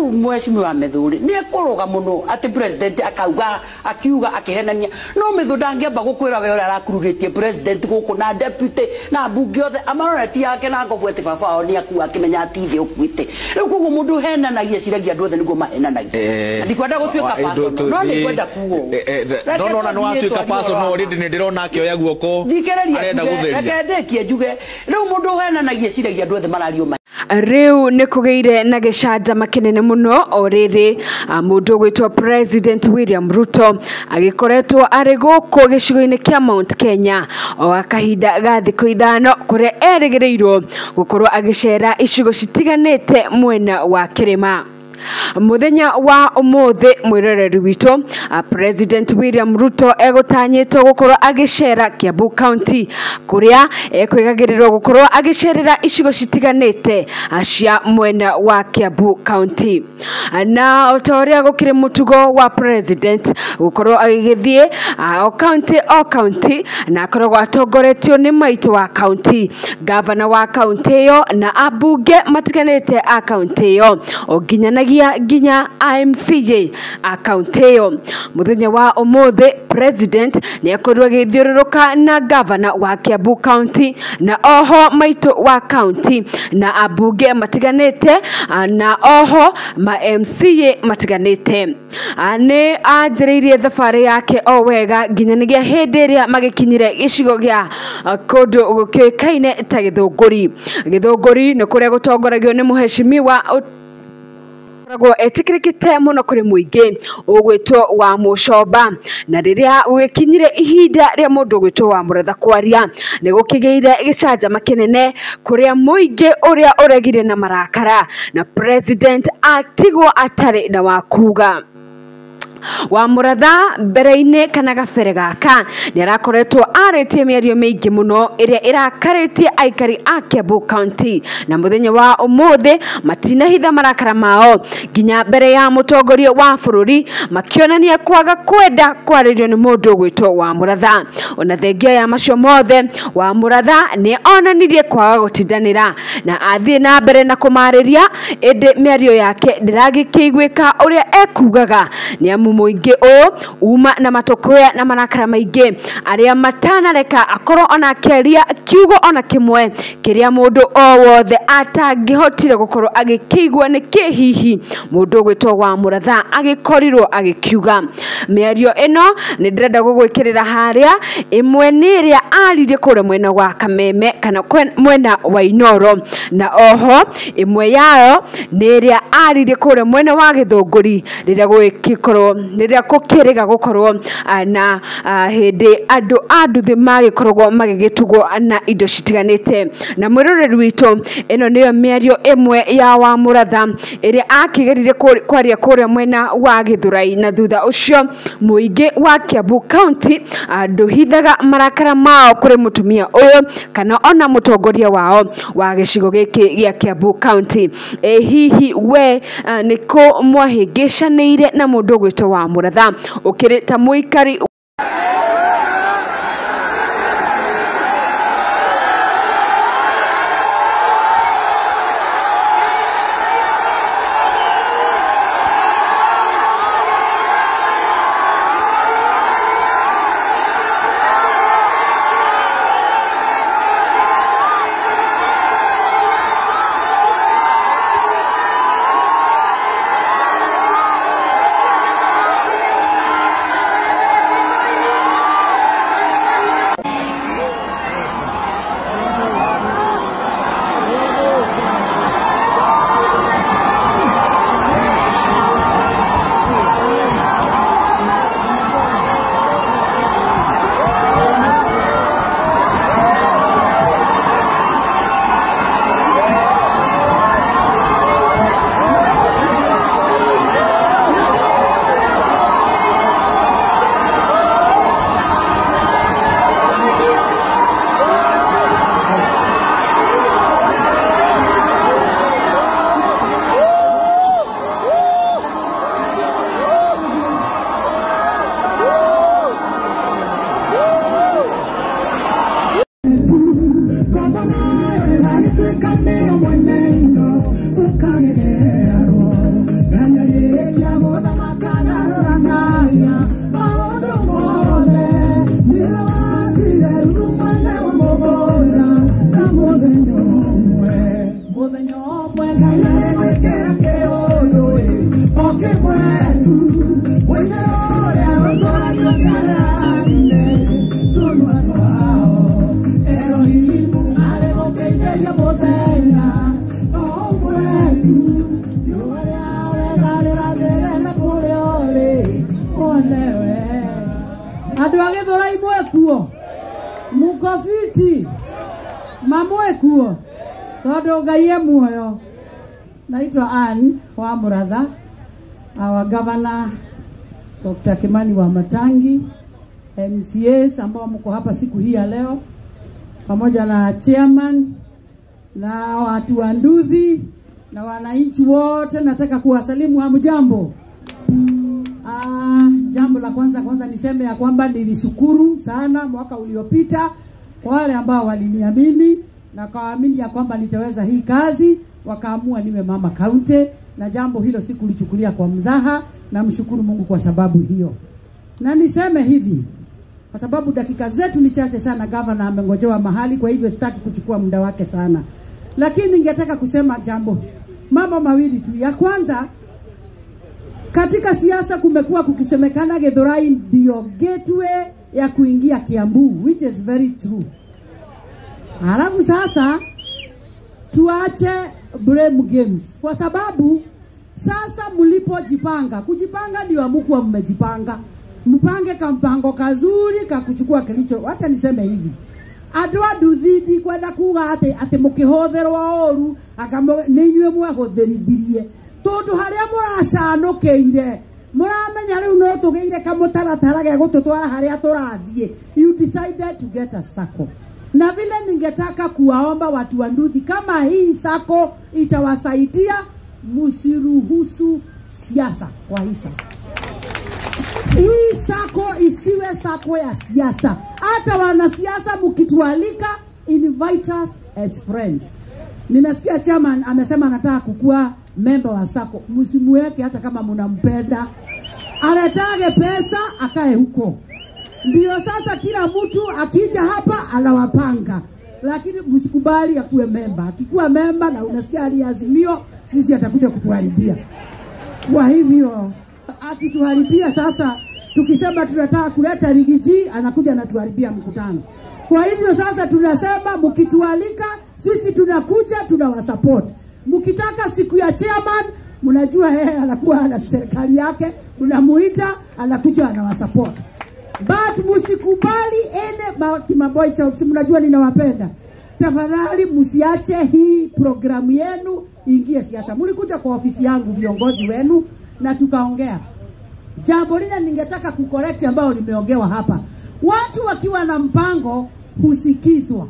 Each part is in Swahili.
riu mweshimiwa Mithuri ni ekuruga muno ati president akauga akiuga akihenania no Mithuri ndangiamba gukwira we ora arakururitie president guku na deputy na bunge othe amaroreti yake na ngovu ati baba wao ni akuwa akimenya ati ithe ukuite riu koguo mundu henanagia ciragia andu othe niguo mahenanagia ndikwenda gutuika personal no ni kwenda kuo no na no atuika personal already ni ndirona akioya guoko arenda gutheria rekendekie njuge riu mundu henanagia ciragia andu othe marario riu ni kugeire na gicanja kinene muno o riri mundu gwitwa President William Ruto agikoretwo ari guku gicigo-ini kia Mount Kenya o akahinda ga thikũ ithano kuria erigireirwo gukorwo agicera icigo citiganite mwena wa kirima. Muthenya wa umuthi mwiroreri witu President William Ruto egutanyitwo gukorwo agicera Kiambu County kuria ekwigagirirwo gukorwo agicerera icigo citiganite cia mwena wa Kiambu County na otoria gukire mutugo wa president gukorwo agigithie o county na akoragwo atongoretio ni maitu wa county governor wa county yo na abunge matiganite a county yo oginyana ginya IMCJ account yo. Muthenya wa umuthi president ni akorwo agithiururuka na governor wa Kiambu County na oho maitu wa county na abunge matiganite na oho ma MCA matiganite ni anjiriirie thabari yake o wega nginyanagia hindi iria magikinyire gicigo gia kundu gukikaine ta Githunguri ni kuria gutongoragio ni muheshimiwa Ragwo etikirikite muno kuri muingi ugwitwo wa Mucomba na riria ugikinyire ihinda ria mundu ugwitwo wa Muratha kwaria ni gukigeire gicanja makinene kuria muingi uria uregire na marakara na president atigwo atari na wakuga wa Muratha mbere-ini kana gabere gaka ni arakoretwo aritie miario mingi muno iria irakaritie aikari a Kiambu County na muthenya wa umuthi matinahitha marakara mao nginya mbere ya mutongoria wa bururi makionania kwaga kwenda kwaririo ni mundu gwitwo wa Muratha ona thengio ya macio mothe wa Muratha ni onanirie kwaga gutindanira na athie na mbere na kumariria indi miario yake ndiragikiguika uria ekugaga ni muingi uma na matokoya na marakara maingi aria matanareka akorwo ona keria kiugo ona kimwe kiria mundu o wothe atangihotire gukorwo agikigwa ni kihihi mundu gwitwo wa Muratha agikorirwo agikiuga miario ino ni ndirenda gugwikirira haria imwe ni iria aririe kure mwena wa Kameme kana mwena wa Inoro na oho imwe yao ni iria aririe kure mwena wa Githunguri riria gwikikorwo riria kukiriga gukorwo na hindi andu anduthi magikorwo magigitugwo na indo citiganite na mwiroreri witu ino niyo miario imwe ya wa Muratha iria akigerire kwaria kuria mwena wa Githurai na thutha ucio muingi wa Kiambu County nduhithaga marakara mao kuri mutumia uyu kana ona mutongoria wao wa gicigo giki gia Kiambu County hihi we niko mwahingicanire na mundu gwitwo wa Muratha ukirita muikari Adu Githurai mwekuo. Mukofiti. Mamwekuo. Todo Ngai muoyo. Naitwa Ann wa Muratha. Our governor Dr. Kimani wa Matangi, MCAs ambao mko hapa siku hii ya leo, pamoja na chairman na watu wa Nduthi na wananchi wote, nataka kuwasalimu hamjambo. Jambo la kwanza niseme ya kwamba nilishukuru sana mwaka uliopita kwa wale ambao waliniamini na kaamini ya kwamba nitaweza hii kazi, wakaamua niwe mama county, na jambo hilo sikulichukulia kwa mzaha, na mshukuru Mungu kwa sababu hiyo. Na niseme hivi, kwa sababu dakika zetu ni chache sana, governor amengojewa mahali, kwa hivyo sitaki kuchukua muda wake sana. Lakini ningetaka kusema mambo mawili tu. Ya kwanza, katika siasa kumekuwa kukisemekana Githurai ndio gateway ya kuingia Kiambu, which is very true. Halafu sasa tuache blame games, kwa sababu sasa mlipojipanga, kujipanga ndio amkuwa mmejipanga. Mpange kampango kazuri kakuchukua kilicho. Wacha niseme hivi, adwa Nduthi kwenda kuga ate mukihotherwa oru ninywe mwahotherithirie tondu haria muracanukiire muramenya riu no tugeire kamutaratara ge gututwara haria turathie. You decided to get a sacco. Na vile ningetaka kuwaomba watu wa Nduthi, kama hii sacco itawasaidia, msiruhusu siasa kwa hisa. Hii sacco isiwe sacco ya siasa. Hata wanasiasa mkitualika, invite us as friends. Ninasikia chairman amesema anataka kukua member wa sacco. Msimuweke hata kama mnampenda. Anatage pesa akae huko. Ndio sasa kila mtu akija hapa anawapanga. Lakini msikubali akuwe member. Akikuwa member na unasikia aliazimio, sisi atakuja kutuharibia. Kwa hivyo akituharibia sasa, tukisema tunataka kuleta Rigiji, anakuja anatuharibia mkutano. Kwa hivyo sasa tunasema mkitualika, sisi tunakuja, tunawasupport. Mkitaka siku ya chairman, mnajua yeye anakuwa na serikali yake, mnamuita anakuja anawasupport. But msikubali maboy chops, mnajua ninawapenda. Tafadhali msiache hii programu yenu ingie siasa. Mlikuja kwa ofisi yangu viongozi wenu na tukaongea. Jambo lile ningetaka kucorrect ambao nimeongewa hapa. Watu wakiwa na mpango husikizwa.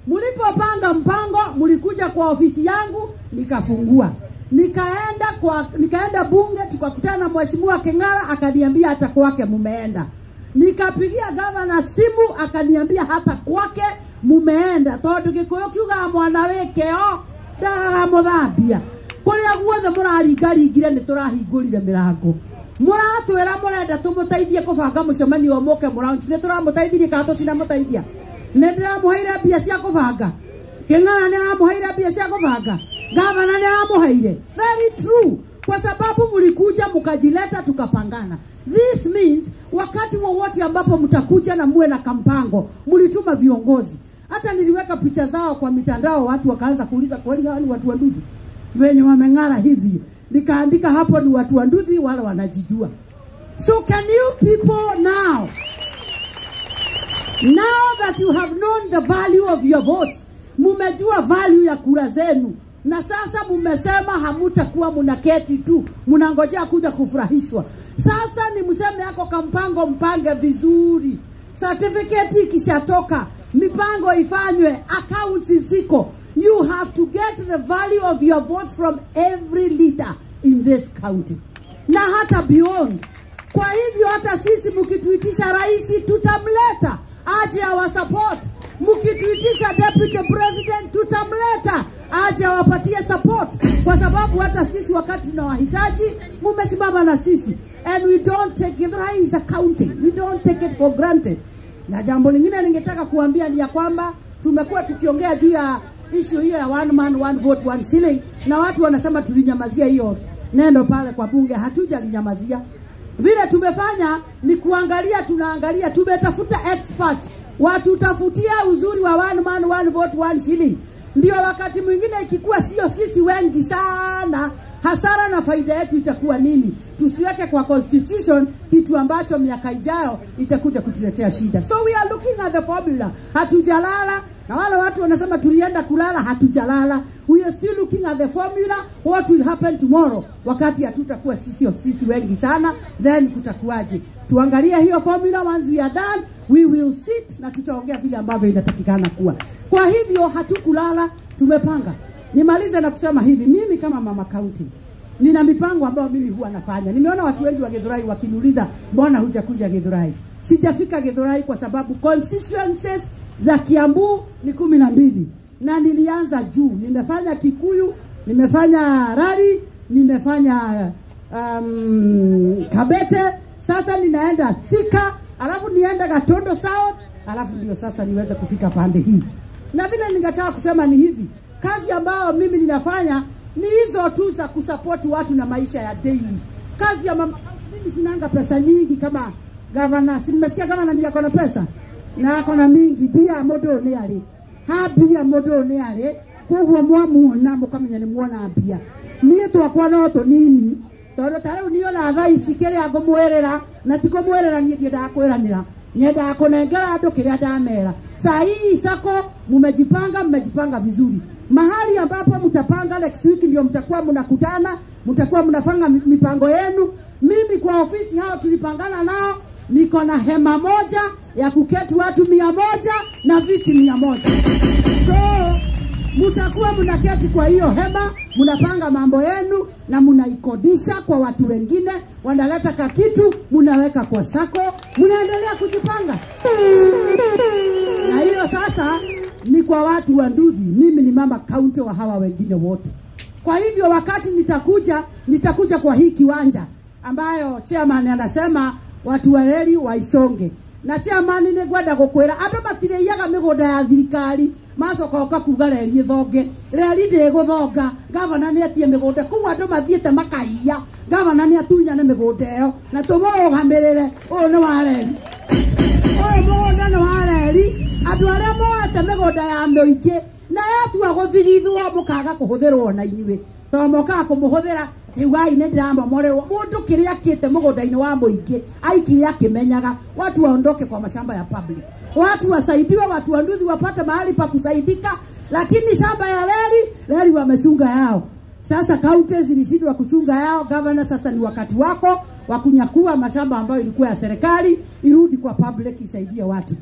Mlipopanga mpango, mlikuja kwa ofisi yangu nikafungua. Nikaenda bunge, tukakutana na mheshimiwa Kengara, akaniambia hata kwake mumeenda. Nikapigia governor simu, akaniambia hata kwake mumeenda. Tondu Gikuyu kiuga mwana wekeo ndaga muthambia. Kuria guothe muraringaringire ni turahingurire mirango. Muratwira murenda tumuteithie kubanga mucemanio moke murangi ni turamuteithirie ka tutina muteithia. Ne ndiramuheire mbia cia kubanga. Keng'ara ni aramuheire mbia cia kubanga. Governor ni aramuheire. Very true. Kwa sababu mlikuja mkajileta tukapangana. This means wakati wowote ambapo mtakuja na muwe na kampango, mlituma viongozi. Hata niliweka picha zao kwa mitandao, watu wakaanza kuuliza kweli hawa ni watu wa Nduthi venye wameng'ara hivi. Nikaandika hapo ni watu wa Nduthi wala wanajijua. So can you people now that you have known the value of your votes, mumejua value ya kura zenu, na sasa mumesema hamutakuwa munaketi tu munangojea kuja kufurahishwa. Sasa ni mseme yako kampango mpange vizuri. Certificate ikishatoka, mipango ifanywe, accounts ziko. You have to get the value of your votes from every leader in this county. Na hata beyond. Kwa hivyo hata sisi mkituitisha raisi tutamleta aje awa support. Mkituitisha deputy president tutamleta aje awapatie support. Kwa sababu hata sisi wakati tunawahitaji mumesimama na sisi. And we don't take it, is accounting. We don't take it for granted. Na jambo lingine ningetaka kuambia ni ya kwamba tumekuwa tukiongea juu ya issue hiyo ya one man one vote one shilling, na watu wanasema tulinyamazia hiyo neno pale kwa bunge. Hatujalinyamazia. Vile tumefanya ni kuangalia, tunaangalia, tumetafuta experts watu tafutia uzuri wa one man one vote one shilling. Ndio wakati mwingine ikikuwa sio sisi wengi sana, Hasara na faida yetu itakuwa nini? Tusiweke kwa constitution kitu ambacho miaka ijayo itakuja kutuletea shida. So we are looking at the formula. Hatujalala, na wale watu wanasema tulienda kulala, hatujalala. We are still looking at the formula, what will happen tomorrow. Wakati hatutakuwa sisi wengi sana, then kutakuwaje? Tuangalia hiyo formula. Once we are done, we will sit na tutaongea vile ambavyo inatakikana kuwa. Kwa hivyo hatukulala, tumepanga. Nimalize na kusema hivi, mimi kama mama county nina mipango ambayo mimi huwa nafanya. Nimeona watu wengi wa Githurai wakiniuliza mbona hujakuja Githurai. Sijafika Githurai kwa sababu constituencies za Kiambu ni 12 na nilianza juu. Nimefanya Kikuyu, nimefanya Rari, nimefanya Kabete, sasa ninaenda Thika, alafu nienda Gatondo South, alafu ndio sasa niweze kufika pande hii. Na vile ningetaka kusema ni hivi, kazi ambayo mimi ninafanya ni hizo tu za kusupport watu na maisha ya daily. Kazi ya mimi sinanga pesa nyingi kama governor. Nimesikia governor ndiye akona pesa na akona mingi, bia modo ne ali. Ha bia modo ne ali. Kwa mwamuona mukamenya ni muona bia. Niye twakwa no to nini. Toro tare niyo na tha isikere agomwerera na tikomwerera ni ndienda kwiranira. Nyenda kunengera andu kiria ndamera. Saa hii sako mmejipanga vizuri. Mahali ambapo mtapanga next week ndio mtakuwa mnakutana, mtakuwa mnafanya mipango yenu. Mimi kwa ofisi hao tulipangana nao, niko na hema moja ya kuketi watu 100 na viti 100. So mtakuwa mnaketi kwa hiyo hema, mnapanga mambo yenu na mnaikodisha kwa watu wengine, wanaleta kakitu, mnaweka kwa sako, mnaendelea kujipanga. Na hiyo sasa ni kwa watu wa Ndudhi. Mimi ni mama county wa hawa wengine wote. Kwa hivyo wakati nitakuja kwa hii kiwanja ambayo chairman anasema watu wa reli waisonge. Na chairman ni gwenda gukwira andu matireiyaga migoda ya thirikari macoka okakuga reli ithonge. Reli ndiguthonga, governor ni atie migoda kuwa andu mathiete makaiya, governor ni atunya na migoda iyo na tumurugamirire uyu ni wa reli. Uyu mugunda ni wa reli. Andu aria moete migoda ya muingi na yatua guthirithwo mukaga kuhuthirwo na inyuĩ to mokaga kumuhuthira tiwai ne ndamo morerwo mundu kiria akite mugoda-ini wa muingi aikire akimenyaga watu waondoke kwa mashamba ya public, watu wasaidiwe, watu wa Ndudhi wapate mahali pa kusaidika. Lakini shamba ya reli wamechunga yao. Sasa kaunti zilishindwa kuchunga yao. Governor, sasa ni wakati wako wa kunyakua mashamba ambayo ilikuwa ya serikali, irudi kwa public, isaidie watu.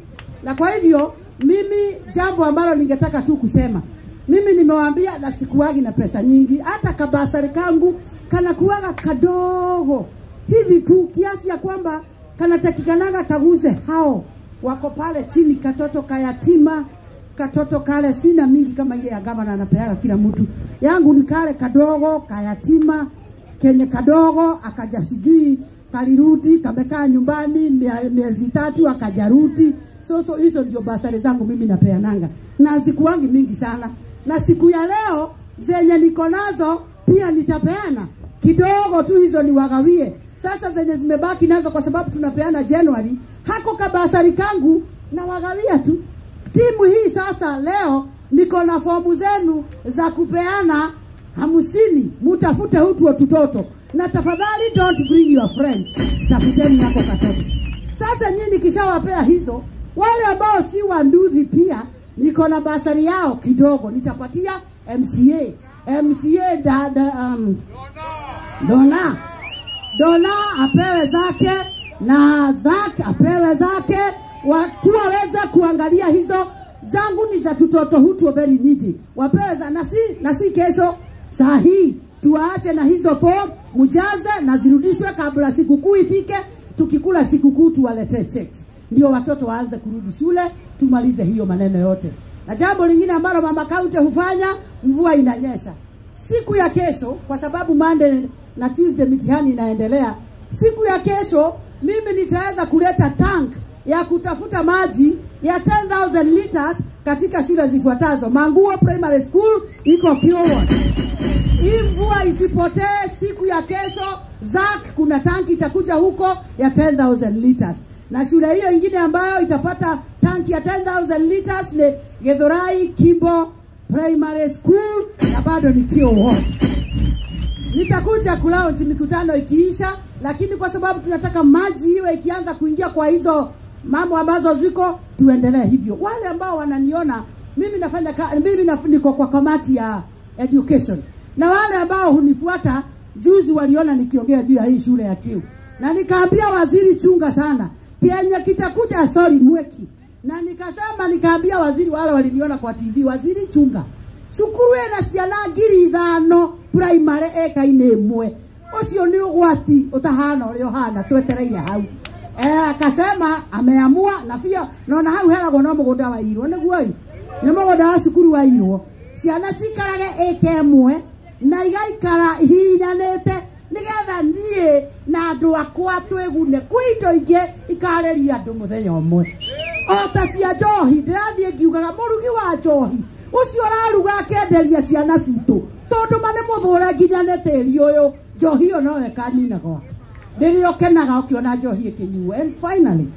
Na kwa hivyo mimi jambo ambalo ningetaka tu kusema, mimi nimewaambia na sikuwagi na pesa nyingi, hata kabasari kangu kana kuwaga kadogo hivi tu kiasi ya kwamba kanatakikanaga kaguze hao wako pale chini, katoto kayatima, katoto kale sina mingi kama ile ya governor anapeaga kila mtu. Yangu ni kale kadogo kayatima kenye kadogo akaja sijui kalirudi kamekaa nyumbani miezi 3 akajaruti. So hizo ndio basari zangu mimi napeananga. Na sikuwangi mingi sana. Na siku ya leo zenye niko nazo pia nitapeana kidogo tu, hizo niwagawie. Sasa zenye zimebaki nazo kwa sababu tunapeana January, hako kabasari kangu na wagawia tu. Timu hii sasa leo niko na fomu zenu za kupeana 50, mutafute hutu wa tutoto. Na tafadhali don't bring your friends. Tafuteni yako katoto. Sasa nyinyi kishawapea hizo, wale ambao si wa Ndudhi pia niko na basari yao kidogo nitapatia MCA Dona apewe zake na Zak apewe zake, watu waweze kuangalia hizo. Zangu ni za tutoto hutu very needy, wapewe za nasi kesho saa hii tuache na hizo form mujaze na zirudishwe kabla sikukuu ifike. Tukikula sikukuu tuwalete checks ndio watoto waanze kurudi shule, tumalize hiyo maneno yote. Na jambo lingine ambalo mama county hufanya, mvua inanyesha siku ya kesho, kwa sababu Monday na Tuesday mitihani inaendelea. Siku ya kesho mimi nitaweza kuleta tank ya kutafuta maji ya 10,000 liters katika shule zifuatazo. Manguo Primary School iko Kiowa. Hii mvua isipotee siku ya kesho, Zak kuna tanki itakuja huko ya 10,000 liters. Na shule hiyo ingine ambayo itapata tanki ya 10,000 liters ni Githurai Kimbo Primary School na bado ni Kiowa. nitakuja kulao mikutano ikiisha, lakini kwa sababu tunataka maji iwe ikianza kuingia kwa hizo mambo ambazo ziko, tuendelee hivyo. Wale ambao wananiona mimi niko kwa kamati ya education, na wale ambao hunifuata juzi waliona nikiongea juu ya hii shule ya Kiu, na nikaambia waziri chunga sana Kenya kitakuja mweki, na nikaambia waziri, wale waliniona kwa TV, waziri chunga cukuru ena ciana 5,000 primary eka-inĩ ĩmwe, ucio ni ugwati utahana uri ohana twetereire hau. Akasema ameamua, na pia naona hau heragwo no mugunda wa Irwo, niguo ni mugunda wa cukuru wa Irwo, ciana cikarage eka ĩmwe na igaikara hihinyanĩte nigetha niĩ na andu akwa twigune kwindo ingi ikareria andu muthenya umwe. Ota cia njohi ndirathie ngiugaga murugi wa njohi ucio raruga akenderia ciana citu tondu mane muthure nginya tĩri uyu njohi yo no ekanina gwake ndirio kenaga ukiona njohi ikinyua. And finally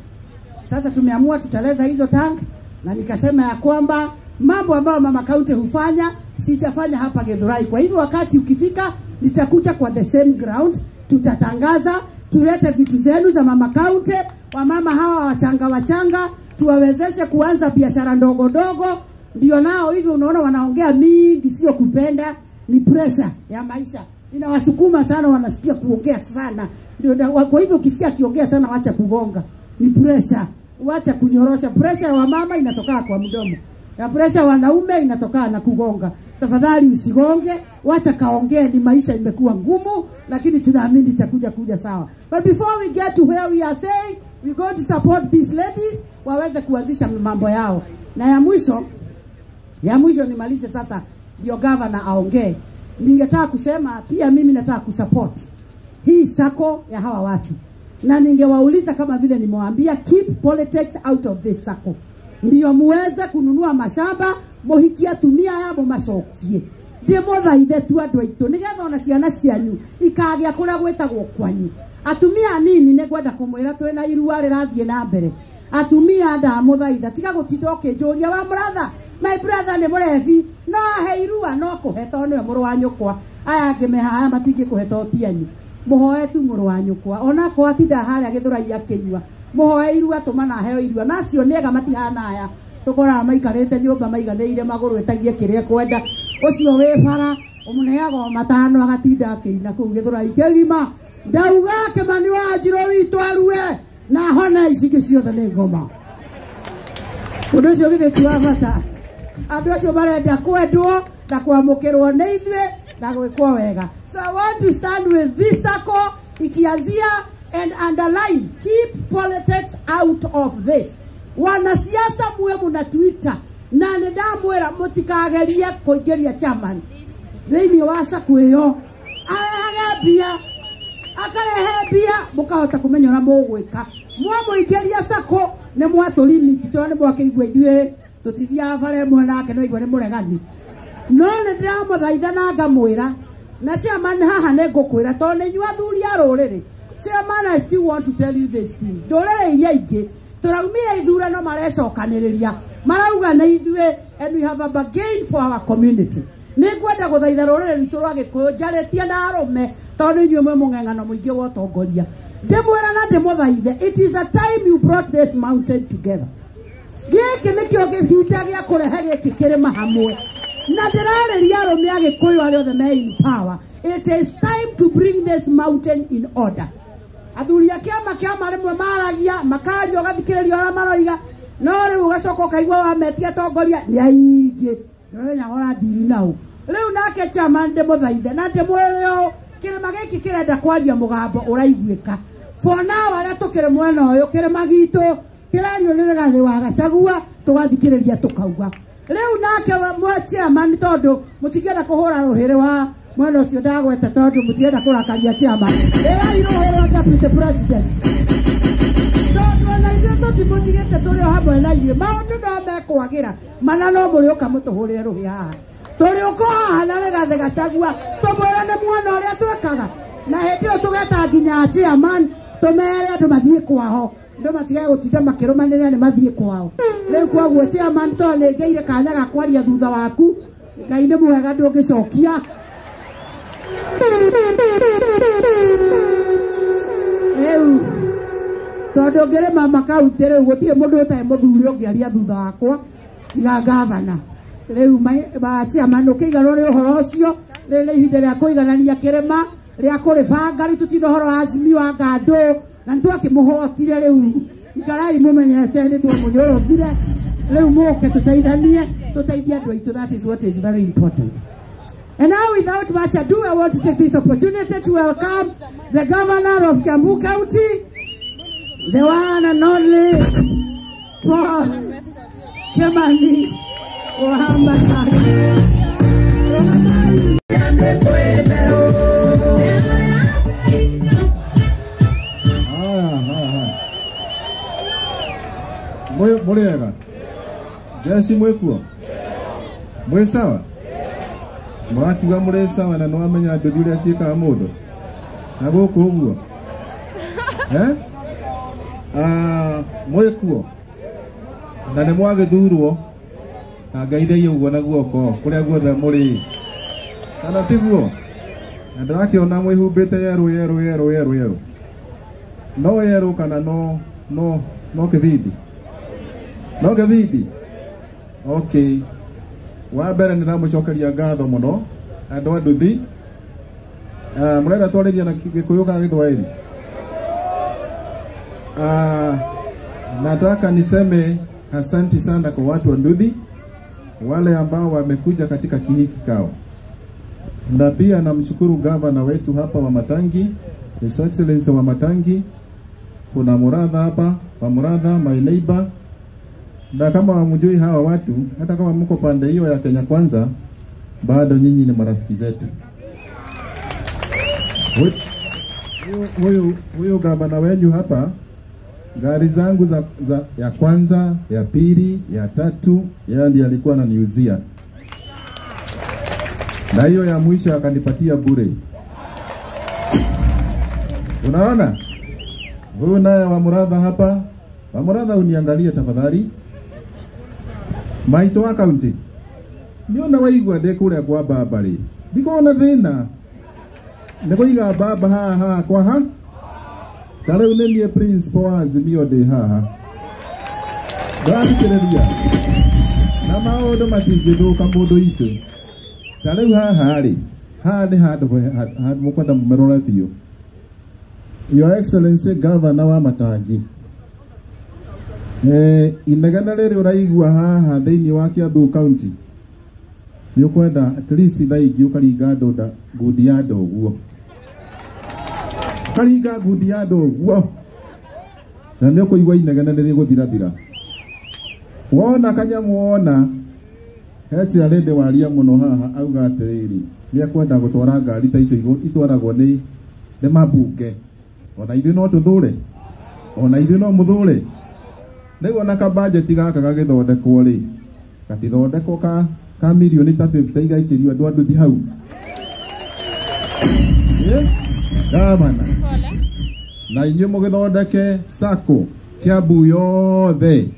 sasa tumeamua tutaleza hizo tank, na nikasema ya kwamba mambo ambayo mama kaunti hufanya sijafanya hapa Githurai. Kwa hivyo wakati ukifika nitakuja kwa the same ground, tutatangaza, tulete vitu zenu za mama kaunti, wamama hawa wachanga tuwawezeshe kuanza biashara ndogo ndogo. Ndio nao hivyo unaona wanaongea mingi, sio kupenda, ni pressure ya maisha inawasukuma sana, wanasikia kuongea sana. Ndio kwa hivyo ukisikia kiongea sana wacha kugonga, ni pressure, wacha kunyorosha. Pressure wa mama inatoka kwa mdomo, na pressure wanaume inatoka na kugonga. Tafadhali usigonge, wacha kaongee, ni maisha imekuwa ngumu, lakini tunaamini itakuja sawa. But before we get to where we are saying we going to support these ladies waweze kuanzisha mambo yao. Na ya mwisho nimalize sasa ndio governor aongee. Ningetaka kusema pia mimi nataka kusupport hii sako ya hawa watu, na ningewauliza kama vile nimewaambia, keep politics out of this sako, ndio muweze kununua mashamba mohikia tunia yabo macokie ndimo thaithe tu andu aitu nigetha ona ciana cianyu ikagia kuria gwetagwo kwanyu. Atumia nini negwenda kumwira twina irua rirathie na mbere. Atumia ndamuthaitha tiga gutinda ukinjuria wa brother, my brother ni murevi no he irua no kuheto ni muru wa nyukwa aya ngimeha matingi kuheto tianyu muhoe tu muru wa nyukwa ona kwa tinda haria Githurai akinyua muhoe irua tumana heo irua nacio nega matihana aya tukora maikarete nyumba maiganeire maguru etagie kiria kwenda ucio we bara umuneago matano agatinda akina ku Githurai kigima ndauga Kimani wa Njiro witu arue na hona iciki ciothe ni ngoma undu ucio githitwa bata andu acio marenda kwendwo na kwamukirwo ni ithuĩ na gwikwo wega. So I want to stand with this circle ikianzia and underline, keep politics out of this. Wanasiasa mwe muna Twitter na ndamwira mutikagerie kuingiria chairman thĩinĩ wa sako ĩyo akarehe mbia mukahota kumenya na mugwika mwamuingiria sako ni mwatulimiti to ni mwakigwa ithuĩ tutithia bare mwe nake no igwe ni muregani no ni ndiramuthaitha na ngamwira na chairman haha ni ngukwira to ni nyua thuri a ruriri. Chairman, I still want to tell you these things. Ndũrĩrĩ iria ingĩ tũraumia ithurano marecokanĩrĩria marauga na ithuĩ, and we have a bargain for our community. Nĩngwenda gũthaitha rũrĩrĩ rwitũ rwa Gĩkũyũ njarĩtie na arũme tondũ inyuĩ mwĩ mũng'eng'ano mũingĩ wa ũtongoria. Ndĩmwĩra na ndĩmũthaithe, it is a time you brought this mountain together. Gĩkĩ nĩkĩo gĩhinda gĩa kũrehe gĩkĩ kĩrĩma hamwe, na ndĩrarĩria arũme a Gĩkũyũ arĩa othe me in power. It is time to bring this mountain in order. Athuri a kĩama rĩmwe maragia makaria ũgathikĩrĩria ũrĩa maroiga, no rĩu ũgacoka ũkaigua wametia atongoria nĩ aingĩ nĩwenya ora ndiri nao. Rĩu nake chairman ndĩmũthaithe na ndĩmwĩre ũũ, kĩrĩma gĩkĩ kĩrenda kwaria mũgambo ũraiguĩka. For now arĩa tũkĩrĩ mwena ũyũ kĩrĩma gitũ kĩrario nĩ Rigathĩ wa Gachagua tũgathikĩrĩria tũkauga. Rĩu nake chairman tondũ mũtingĩenda kũhũra rũhĩrĩ wa mwena ũcio ndagweta tondũ mũtingĩenda kũrakaria chairman ĩrai rũhĩrĩ wa deputy president tondũ na ithuĩ tũtimũtigĩte tũrĩ o hamwe na inyuĩ maũndũ no mekwagĩra mana no mũrĩũka mũtũhũrĩre rũhĩ haha tũrĩũka haha na Rigathĩ Gachagua tũmwĩre nĩ muona ũrĩa twekaga na hĩndĩ ĩyo tũgeta nginya chairman tũmere andũ mathiĩ kwao ndo matige gutinda makĩrũmanĩrĩra nĩ mathiĩ kwao. Rĩu koguo chairman tondũ nĩngeire kanya ga kwaria thutha waku Ngai nĩ mwega ndũngĩcokia. tondu ngire mama kaunti riu gutire mundu utae muthuri ungiaria thutha wakwa tiga gavana riu ba chairman ukiigana ri uhoro ucio riri ihinda ria kuiganania kirima ria kuribanga ri tutino horo Azimio wa Ngando na ntwakimuhotire riu ikarai mumenyete ni twamunyorothire riu muke tuteithanie tuteithie andu aitu. That is what is very important. And now, without much ado, I want to take this opportunity to welcome the governor of Kiambu County, the one and only Paul Kimani Wahambata. Muriega Jesse mwekuo mwe sawa mwakiga muri sawa na nwamenya nduthi uria ciikaga mundu na guku uguo mwekuo na ni mwagithurwo na ngaithaie uguo na guoko kuria guothe muri kana tiguo na ndirakiona mwihumbite yeru no yeru kana no kividi no kividi. Okay, wa mbere ni ramucokeria ngatho muno andu a nduthi murenda twariria na Gikuyu ka Githwairi. Nataka niseme asante sana kwa watu wa nduthi wale ambao wamekuja katika hiki kikao, na pia namshukuru gavana wetu hapa wa Matangi, His Excellency wa Matangi. Kuna Muratha hapa, wa Muratha my neighbor. Na kama hamjui hawa watu, hata kama mko pande hiyo ya Kenya Kwanza, bado nyinyi ni marafiki zetu. Huyo gavana wenyu hapa, gari zangu ya kwanza, ya pili, ya tatu, yeye ndiye alikuwa ananiuzia. Na hiyo ya mwisho akanipatia bure. Unaona? Huyu naye wa Muratha hapa, wa Muratha uniangalie tafadhali. Maito wa county ndio na waigwa de kuria kwa baba ri ndikona thina niguiga baba haha kwa ha kale unenie principal wa Azimio de haha ndakiriria na maundu matingithuka mundu itu kale haha ri handi handu mukwenda mumerora thio. Your Excellency Governor wa Matangi, inegana riri uraigua haha thiini wa Kiambu County ni ukwenda at least thaigi ukaringa ndoda ngudi ya ndoguo karinga ngudi ya ndoguo na ni ukuigua inegana riri guthirathira wona kanyamu wona hechi arende waria muno haha auga atiriri ni akwenda gutwara ngari ta icio itwaragwo ni mabunge ona ithu no tuthure ona ithu no muthure nego na ka budget gaka gagithondekwo ri gatithondekwo ka milioni ta 50 igaikirio andu nduthi hau gavana na inyu mugithondeke sako Kiambu yothe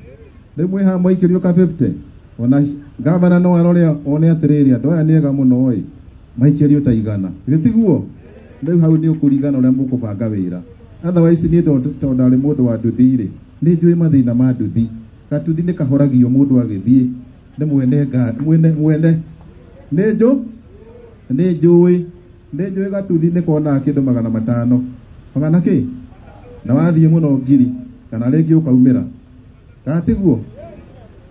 rimwe ha mwikirio ka 50 ona gavana no arore one atiriri andu aya niega muno oi maikirio ta igana gitiguo riu hau ni ukurigana uria mukubanga wira. Otherwise ni tondu ari mundu wa nduthi ri ni njui mathina ma nduthi gatuthi ni kahoragio mundu agithie ni mwene ni njui gatuthi ni kona kindu 500 magana ki na wathie muno ngiri kana ringi ukaumira gatiguo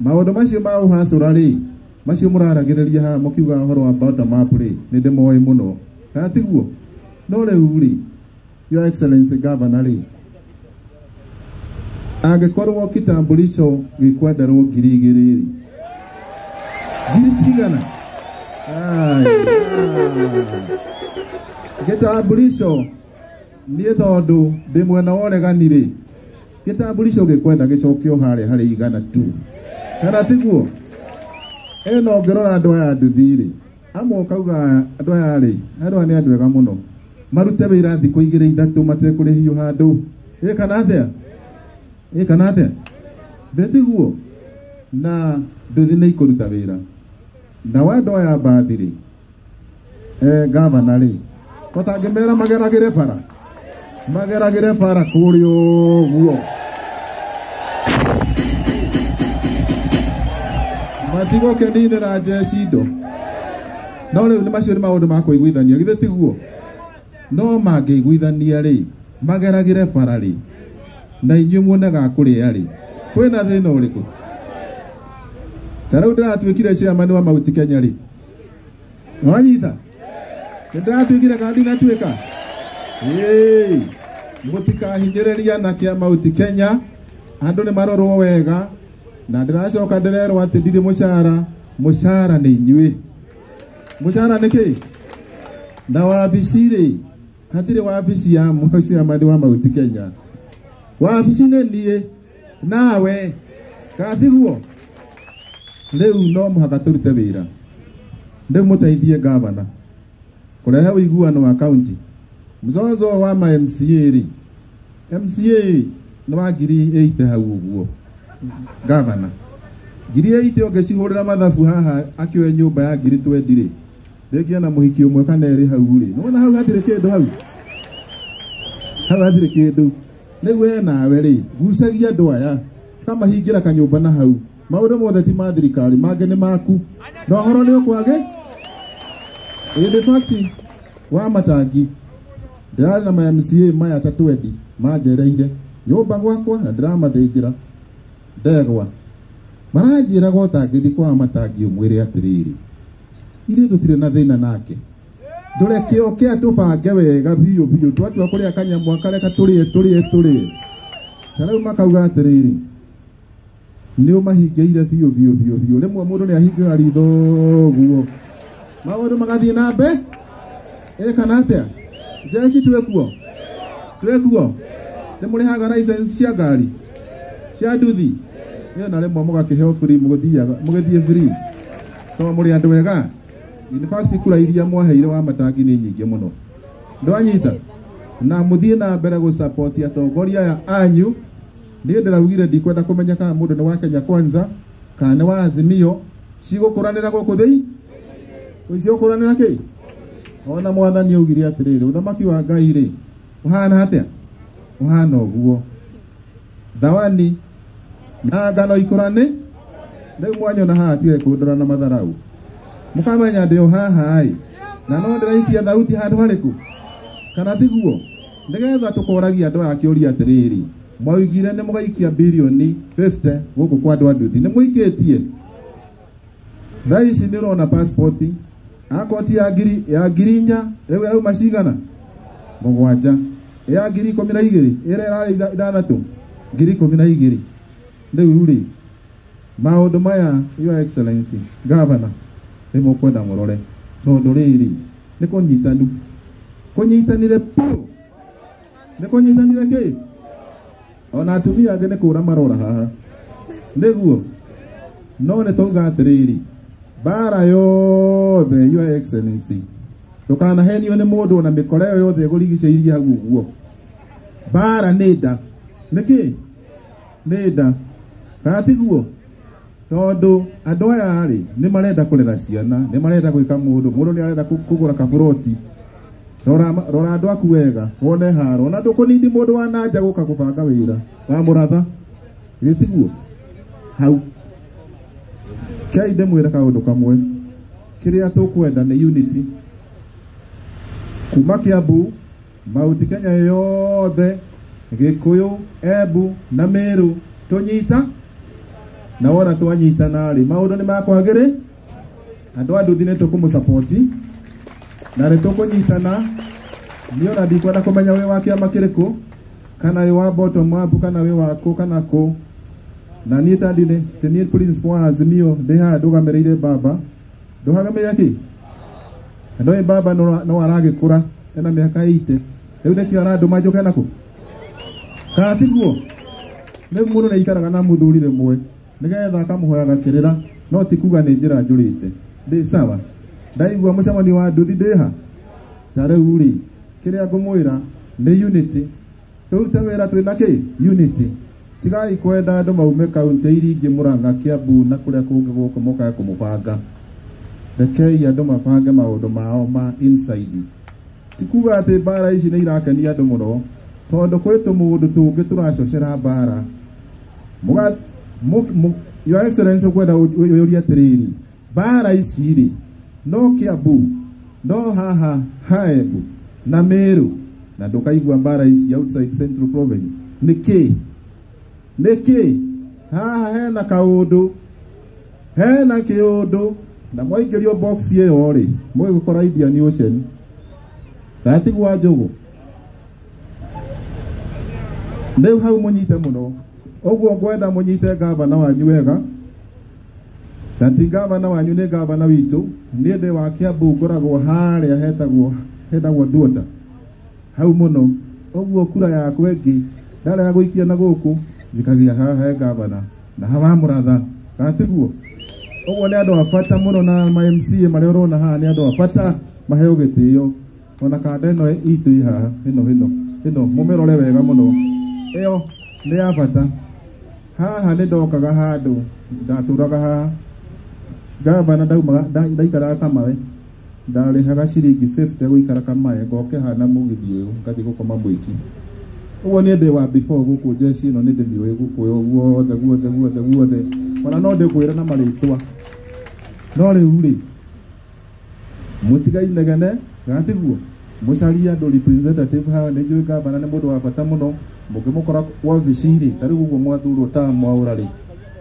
maundu macio ma uhacura ri macio muraragiriria ha mukiuga horo wa bottom up ri ni ndimoi muno gatiguo no riu ri Your Excellency Governor ri angekorwo kitambulisho gikwenderwo 2,000 cigana kitambulisho ni tondu ndi mwena woregani ri kitambulisho gikwenda gicokio hari igana tu kana tiguo eno ngirora andu aya nduthi ri amwe kauga andu aya ri andu aya ni andu ega muno marute wira thiku 2-3 matekurihio handu kana atia ndetiguo na nduthi ni ikuruta wira na wando aya mbathi ri gavana ri kotangimera mageragire bara mageragire bara kurio guo matigo kendine na jesido no le ni macio ni maundu ma kuiguithania githe tiguo no mangeiguithania ri mageragire bara ri na inyu muonaga kuria ri kwina thina uriku tarau ndiratuikire ciamani wa Mount Kenya ri wanyita ndiratuikire kandi na tuika mutikahinyereria na kia Mount Kenya andu ni marorwo wega na ndiracoka ndirerwo ati ndiri mushara ni inyui mushara niki na wabici ri hatire wabici ya ciamani wa Mount Kenya wabici ni nie nawe kathiguo leu no muhaka turute wira nde muteithie gavana kurehe uiguano wa county mzozo wa ma MCA ri MCA no agiri 8 hau uguo gavana giri 8 ongecihurira mathabu haha akioe nyumba ya giri 20 ri ndegia na muhiki umwe kana eri hau ri no na hau hathire kindu hau hathire kindu lewe nawe ri gucagia andu aya kama hingira kanyumba na hau maundu mothe ti ma thirikari mange ni maku no horo ni ukwage the fact wa matangi ndari na ma MCA maya tatwendi majereire nyumba gwakwa na drama thejira ndegwa marajira gota ngithi kwa matangi umwire atiriri ile tutire na thina nake ndore kio kia tubange wega biyo twatu akuria kanyamu akareka turie tarau makauga atiriri nio mahingeire biyo rimwe mundu ni ahinge aritho guo maundu magathie na mbe kana atia jeshi twekuo nimurihaga license cia ngari cia nduthi iyo na rimwe mugakiheo free mugithie free to muri andu wega in fact kura iria mwaheire wa matangi ni nyingi muno ndwanyita na muthie na mbere go support atongoria ya anyu ndiye ndiraugire ndikwenda kumenya kana mundu ni wa Kenya Kwanza kana wa Azimio cigukuranira guku thii ucio kuranira ki ona mwathani augire atiriri uthamaki wa Ngai ri uhana atia uhana uguo thawani na ngano ikurane ndio mwanyo na hatie kundura na matharau mukamenya ndio haha ai na no ndiraikia thauti handu hariku kana tiguo ndigetha tukoragia andu akiuria atiriri mwaugire ni mugaikia bilioni 50 guku kwa andu nduthi ni muikitie thai ciniro na passport akoti ya girinya rewe au mashigana mugwanja ya giri 12 irera ithathatu giri 12 ndio uri maundu maya your excellency governor nimo kwenda ngorore tondu riri ni kunyitanire pu ni kunyitanire ki ona atumia ange ni kura marora haha niguo no ne tonga atiriri bara yothe your excellency tukana henio ni mundu na mikoreo yothe igurigiceirie hau uguo bara nida niki nida katiguo tondu andu aya ari ni marenda kurera ciana ni marenda gwika mundu ni arenda kugura kaburoti rora andu aku wega wone haro na ndukunindi mundu wa nanja guka kubanga wira wa muratha gitiguo hau kaide mwira kaundu kamwe kiria tukwenda ni unity kuma Kiambu Mount Kenya yothe Gikuyu Embu na Meru tunyita na wona twanyita nari maundu ni makwagire andu andu thine tukumusupport na re tukunyitana niona ndikwenda kumenya we wa kiama kiriku kana we wa bottom up kana we wa ko kana ko na nita ndine tenie principal wa Azimio ndeha ndugamereire baba nduhagameria ki ndo baba no aragikura ena miaka 8 riu nekio arandu majoke nako katiguo riu mundu ne ikaraga na muthuri rimwe nigetha akamuhoyaga kirira no tikuga ni njira njurite ndi sawa ndaigua mucamani wa nduthi ndiha tareu ri kiria ngumwira ni unity turute wira twina ki unity tigai kwenda andu maume kaunti iri ingi Murang'a Kiambu na kuria kungi guku moka kumubanga rekei andu mabange maundu mao ma inside tikuga ati bara ici ni irakenia andu muno tondu kwitu mundu tungi turacocera bara Your Excellency kwenda uria tiriri bara ici ri no Kiambu no haha Haembu na Meru na ndukaigua bara ici outside Central Province niki haha hena kaundu hena kiundu na mwaingirio box iyo ri mwigukora Indian Ocean gatigwa njugu Leo hau munyite muno ogwo ngwenda munyite gavana wanyu wega Tati gavana wanyu ni gavana witu ni ndi wa Kiambu ngoragwo haria hetagwo Nduota hau muno ogwo kura yakwe ngi ndare ya guikia na guku jikagia haha gavana na hawa muratha gatiguo ogwo ni andu afata muno na ma MC mari urona haha ni andu afata maheo gitio ona kanda ino itu ihaha ino mumirore wega muno iyo ni afata haha ni ndokaga handu ndaturaga haha gavana ndaikara Kamawe ndarihaga ciringi 50 guikara Kamawe ngoke hana mugithi uyu ngathi gukoma mwiki uguo ni ndi wa before guku jeshi ino ni ndi miwe guku guothe ona no ndikwira na maritwa no riu ri mutigai negene gatiguo mucaria andu representative hawa ni njui gavana ni mundu wa bata muno mukimukora wabici ri tari guguo mwathurwo ta mwaura ri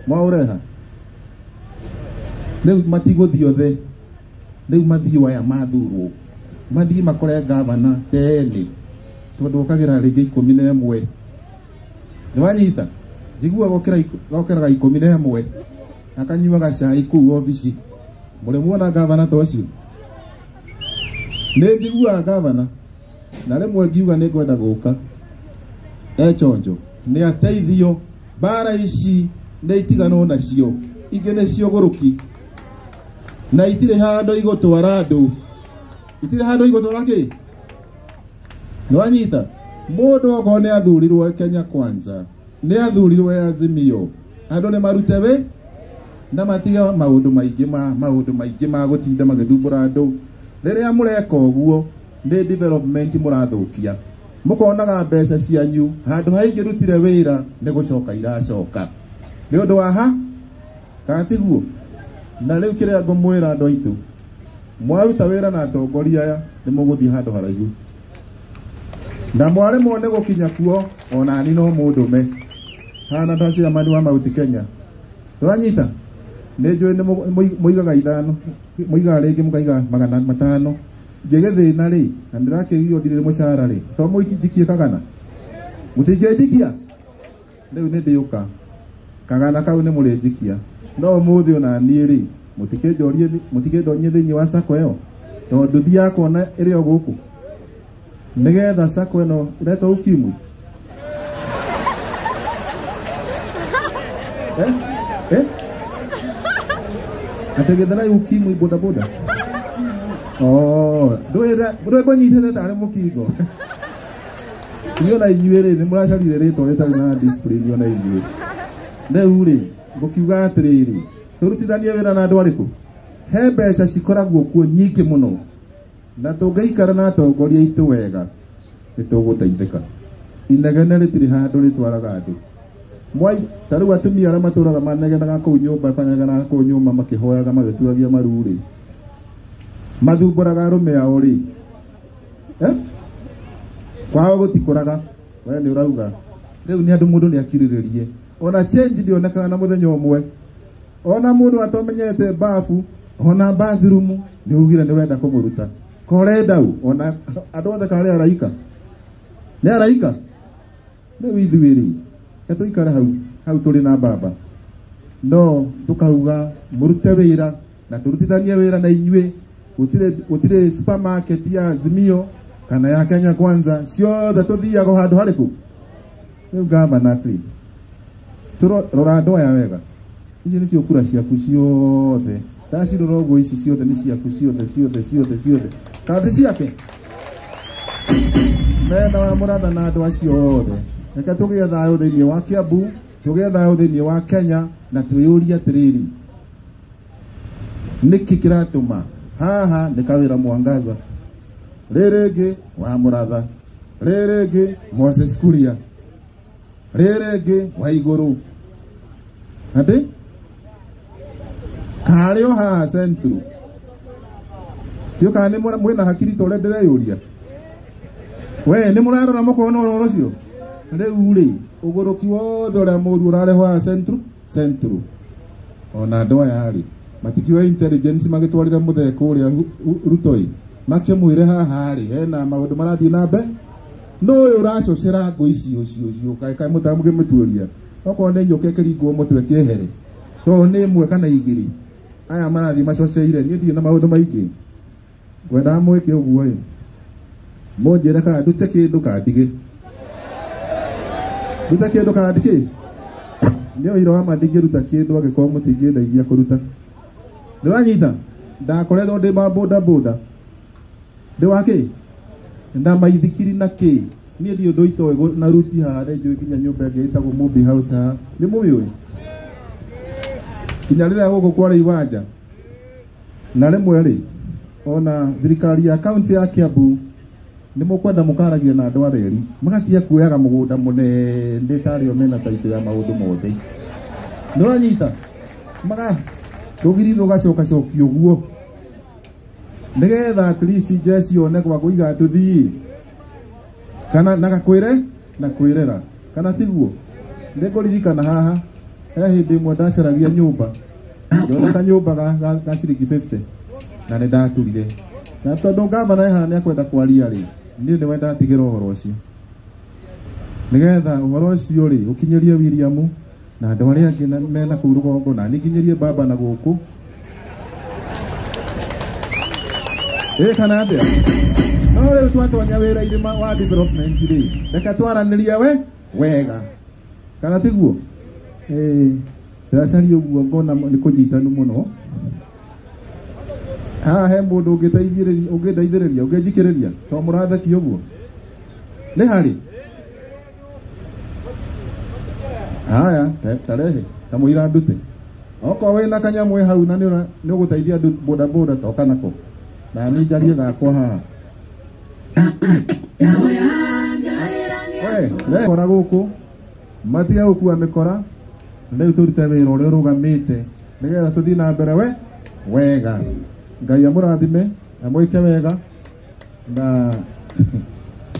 mwaureha Leu matiguthio the leu mathio aya mathurwo mathi makore gavana tene tondu ukagira ringi 11 ni wanyita jigua gokera 11 akanyuaga cai ku office mure muona gavana tocio ne jigua gavana na rimwe ngiuga ni kwenda guka chonjo ni ateithio bara ici ne itigano nacio igene cio guruki na itire hando igotwara andu itire hando igotwara ki no anyita mundu ogone athurirwo Kenya Kwanza ni athurirwo Azimio andu ne marute we na matiga maundu maingi ma gutinda magithumbura andu riria mureka uguo ni development murathukia mukonaga mbeca cianyu handu haingi rutire wira ni gucoka iracoka ni undu wa ha katiguo na leo kiria ngomwira andu aitu mwaruta wira na atongoria aya ni muguthi handu haraihu na mware mone gukinya kuo ona ni no mundume hana ndacira mani wa Mount Kenya turanyita ni njui ni muigaga ithano muigaga ringi mukaiga 500 ngegethina ri na ndirakirio ndire mucara ri to muikijikie kagana mutingejikia leo ni ndiuka kagana kau ni murinjikia no muthi ona niiri mutikendorie thini wa sako yo tondu thia kona iri o guku nigetha sako ino iretwo ukimwi ategethana ukimwi boda ndoe konyitete tari mukingo niona inyuere ni muracharire ritwa ritari na display niona inyuere rĩu rĩ ngũkiuga atĩrĩrĩ turutithanie wĩra na andũ arĩkũ he mbeca cikoragwo kuo nyingĩ mũno na tũngĩikara na atongoria aitũ wega nĩtũgũteithĩka inegene rĩtirĩ handũ rĩtwaraga andũ mwai tarĩu atumia arĩa matũraga manegenaga kũu nyũmba kaneganaga kũu nyũmba makĩhoyaga magĩturagia maru rĩ mathumbũraga arũme ao rĩ kwao gũtikũraga we nĩ ũrauga rĩu nĩ andũ mũndũ nĩ akirĩrĩrie ona change ndionekaga na muthenya umwe ona mundu atomenyete bafu ona bathroom ni ugire ni wenda kumuruta korenda u ona andu othe kare araika ni withiwiri katuikara hau turi na baba no tukauga murute wira na turutithanie wira na inyue gutire supermarket ya Azimio kana ya Kenya Kwanza ciothe tuthiaga handu hariku ni gavana clean rora andu aya wega ici nicio kura ciaku ciothe tacirora ũguo ici ciothe ni ciaku ciothe kathi ciake mena wa muratha na andu acio othe reke tugie thayo thiini wa Kiambu tugie thayo thiini wa Kenya na twiyuria atiriri niki kiratuma haha ni kawira mwangaza riringi wa muratha rĩrĩngĩ Moses Kuria, rĩrĩngĩ Waigũrũ. Ati karĩo haha Central tio kana nĩ mwĩna hakiri ta ũrĩa ndĩreyũria. We nĩ mũrarora mũkono ũrĩa ũcio rĩu rĩ ũgũrũki wothe ũrĩa mũru ũrarehwo haha Central ona andũ aya rĩ matikiwa intelligence magĩtwarĩra mũtheko ũrĩa Rutoi makĩmwĩre haha rĩ hena maũndũ marathiĩ na mbere no ũyũ ũracocera ngũ icio kaĩ mũtamũge mũtuĩria okorwo nĩ nyoke kĩringwo mũtwe kĩehere to nĩ ĩmwe kana igĩrĩ aya marathiĩ macoceire niĩ ndirĩ na maũndũ maingĩ ngwenda mwĩke ũguo ĩ mũnjĩre kana ndute kĩndũ kandige ndute kĩndũ kandige nĩ ũira wa mandingĩruta kĩndũ angĩkorwo mũtingĩndeithia kũruta ndĩranyita ndakoretwo ndĩ boda ndĩ wa kĩ ndamaithikiri na kĩ niĩ ndiũ ũndũ itoĩ na ruti haha njũĩ nginya nyũmba ĩngĩ ĩtagwo Mumbi House haha nĩ mũmĩũĩ kinya rĩrĩa gũkũ kwarĩ iwanja na rĩmwe rĩ ona thirikari ya kaunti ya Kiambu nĩ mũkwenda mũkaragia na andũ areri magatia kuoyaga mũgũnda mũnene tarĩo mena taito ya maũndũ mothe ndũranyita maga rũgiri rũgacoka cokio guo nĩgetha at least jesi one kwa kũiga tũthii kana nagakwĩre na kwĩrera kana tiguo nĩngũririkana haha he hĩndĩ ĩmwe ndacaragia nyũmba ndona kanyũmba ga ciringi 50 na nĩ ndaturire na tondũ ngavana haha nĩ akwenda kwaria rĩ niĩ nĩ wenda atigĩra ũhoro ũcio nĩgetha ũhoro ũcio rĩ ũkinyĩrie William na andũ arĩa angĩ mena kũu rũgongo na nĩkinyĩrie baba na gũkũ kana atĩa no rĩu twatonya wĩra-inĩ wa development rĩ reke twaranĩrie wega kana tiguo ndacaria ũguo ngona nĩ kũnyitanu mũno haha he mũndũ ũngĩndeithĩrĩria ũngĩnjikĩrĩria to mũratheki ũguo nĩ harĩ haya tarehe kamũira ndute okorwo wĩna kanyamũ hau na nĩ ũgũteithia boda toka nako na nĩ njarie gakwa haha we kora gũkũ matiga gũkua mĩkora rĩu tũrute wĩra ũrĩa ũrũgamĩte nĩgetha tũthiĩ na mbere wega Ngai amũrathime amwĩke wega na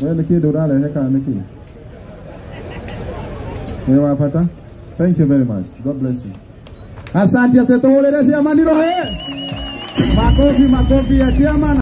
we nĩ kĩndũ ũrarehe kana nĩ kĩĩ nĩ wa bata. Thank you very much. God bless you. Asante asetũhũrĩre ciamani rohe makofi ya chairman.